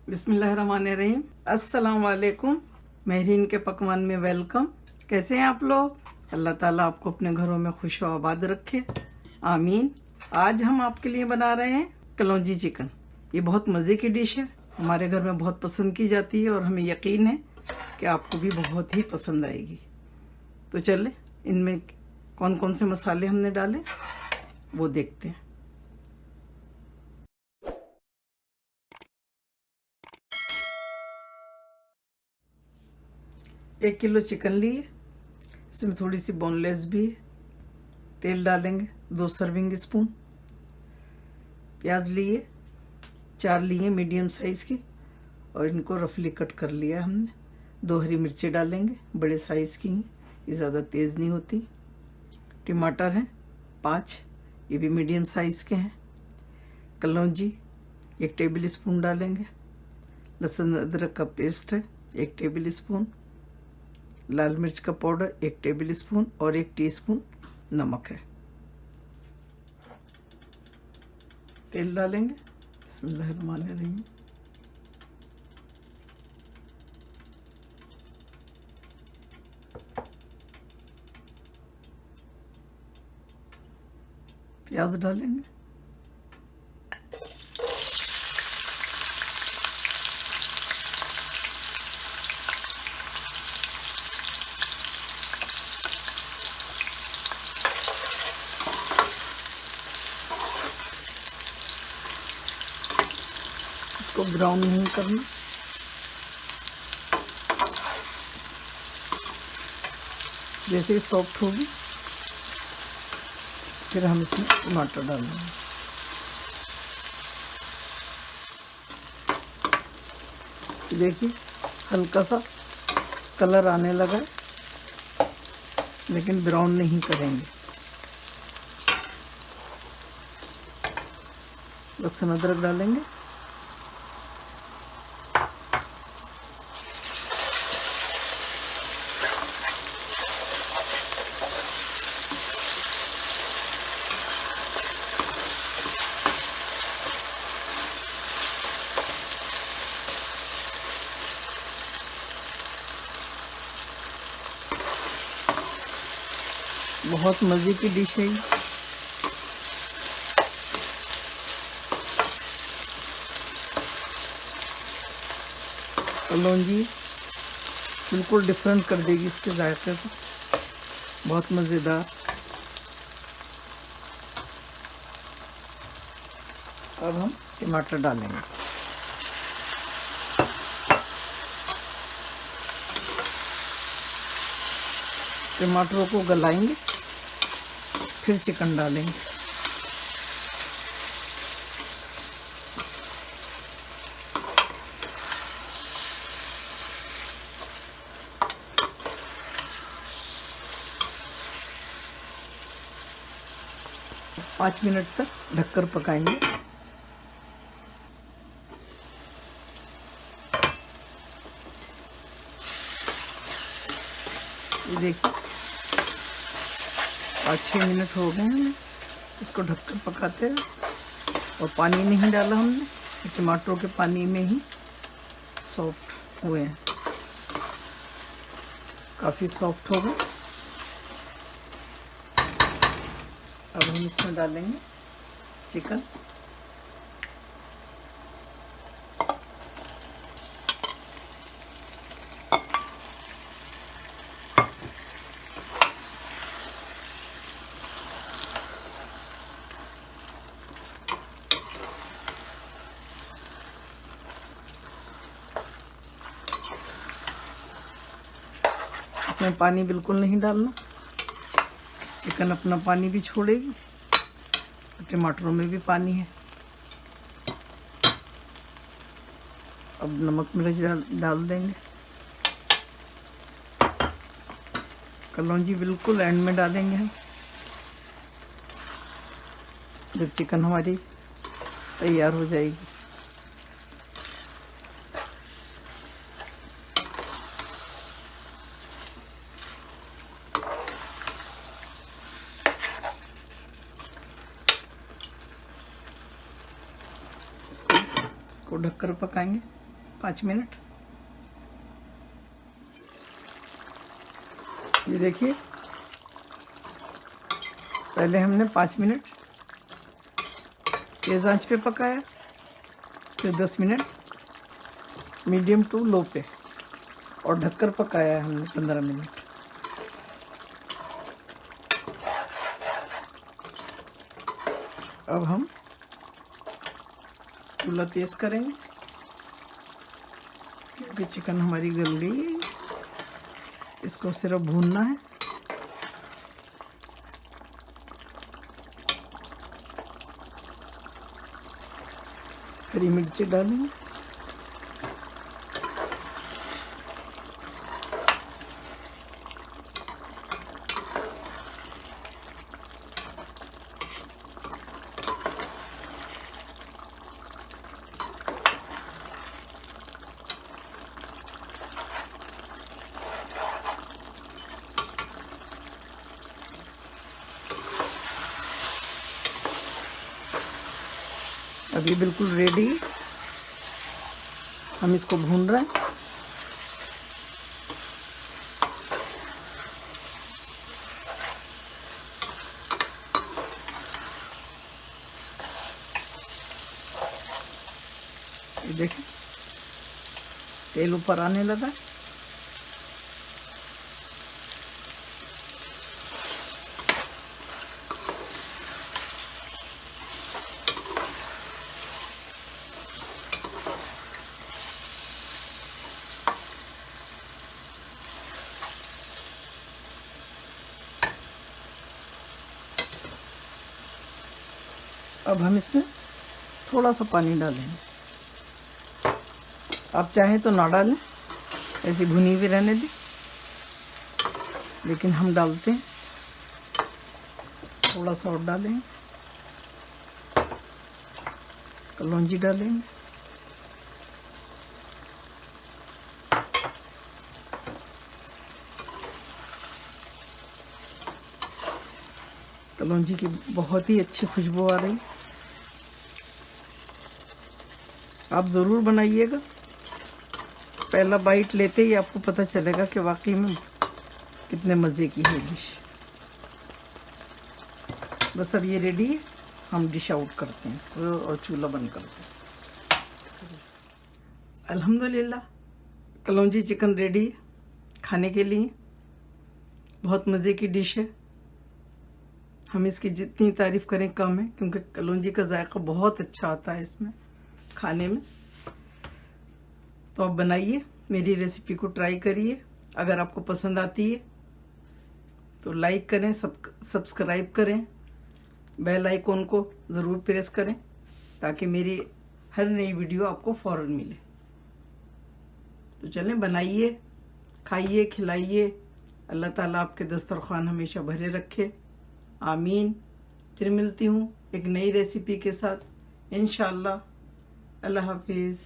बिस्मिल्लाहिर्रहमानिर्रहीम। अस्सलाम वालेकुम। महरीन के पकवान में वेलकम। कैसे हैं आप लोग? अल्लाह ताला आपको अपने घरों में खुश व आबाद रखे, आमीन। आज हम आपके लिए बना रहे हैं कलौंजी चिकन। ये बहुत मज़े की डिश है, हमारे घर में बहुत पसंद की जाती है और हमें यकीन है कि आपको भी बहुत ही पसंद आएगी। तो चले इनमें कौन कौन से मसाले हमने डाले वो देखते हैं। 1 किलो चिकन लिए, इसमें थोड़ी सी बोनलेस भी है। तेल डालेंगे 2 सर्विंग स्पून। प्याज लिए 4 लिए मीडियम साइज़ की और इनको रफली कट कर लिया हमने। 2 हरी मिर्ची डालेंगे, बड़े साइज़ की हैं, ये ज़्यादा तेज़ नहीं होती। टमाटर हैं 5, ये भी मीडियम साइज़ के हैं। कलौंजी 1 टेबल स्पून डालेंगे। लहसुन अदरक का पेस्ट है 1 टेबल स्पून। लाल मिर्च का पाउडर 1 टेबल स्पून और 1 टीस्पून नमक है। तेल डालेंगे। बिस्मिल्लाहिर्रहमानिर्रहीम। प्याज डालेंगे। इसको ब्राउन नहीं करना। जैसे ही सॉफ्ट होगी फिर हम इसमें टमाटर डालेंगे। देखिए हल्का सा कलर आने लगा है, लेकिन ब्राउन नहीं करेंगे। लहसुन अदरक डालेंगे। बहुत मज़े की डिश है ये। कलौंजी बिल्कुल डिफरेंट कर देगी इसके जायके को, बहुत मज़ेदार। अब हम टमाटर डालेंगे। टमाटरों को गलाएंगे, फिर चिकन डालेंगे। पाँच मिनट तक ढककर पकाएंगे। ये देखिए 5-6 मिनट हो गए हैं इसको ढककर पकाते हैं और पानी नहीं डाला हमने, टमाटरों के पानी में ही सॉफ्ट हुए हैं, काफ़ी सॉफ्ट हो गए। अब हम इसमें डालेंगे चिकन। इसमें पानी बिल्कुल नहीं डालना, चिकन अपना पानी भी छोड़ेगी, टमाटरों में भी पानी है। अब नमक मिर्च डाल देंगे। कलौंजी बिल्कुल एंड में डालेंगे हम, जब चिकन हमारी तैयार हो जाएगी। इसको ढककर पकाएंगे। 5 मिनट। ये देखिए, पहले हमने 5 मिनट तेज आंच पे पकाया, फिर 10 मिनट मीडियम टू लो पे, और ढककर पकाया है हमने 15 मिनट। अब हम चूल्हा तेज करेंगे क्योंकि चिकन हमारी गल गई है। इसको सिर्फ भूनना है। हरी मिर्ची डालेंगे, अब ये बिल्कुल रेडी। हम इसको भून रहे हैं। ये देखिए, तेल ऊपर आने लगा। अब हम इसमें थोड़ा सा पानी डालेंगे। आप चाहें तो ना डालें, ऐसी भुनी हुई रहने दें, लेकिन हम डालते हैं। थोड़ा सा और डालेंगे, कलौंजी डालेंगे, कलौंजी की बहुत ही अच्छी खुशबू आ रही। आप ज़रूर बनाइएगा। पहला बाइट लेते ही आपको पता चलेगा कि वाकई में कितने मज़े की है डिश। बस अब ये रेडी है, हम डिश आउट करते हैं इसको और चूल्हा बंद करते हैं। अल्हम्दुलिल्लाह, कलौंजी चिकन रेडी है खाने के लिए। बहुत मज़े की डिश है। हम इसकी जितनी तारीफ़ करें कम है, क्योंकि कलौंजी का जायका बहुत अच्छा आता है इसमें खाने में। तो आप बनाइए, मेरी रेसिपी को ट्राई करिए। अगर आपको पसंद आती है तो लाइक करें, सब्सक्राइब करें, बेल आइकॉन को ज़रूर प्रेस करें ताकि मेरी हर नई वीडियो आपको फ़ौरन मिले। तो चलें, बनाइए, खाइए, खिलाइए। अल्लाह ताला आपके दस्तरखान हमेशा भरे रखे। आमीन। फिर मिलती हूँ एक नई रेसिपी के साथ इंशाअल्लाह। अल्लाह हाफिज़।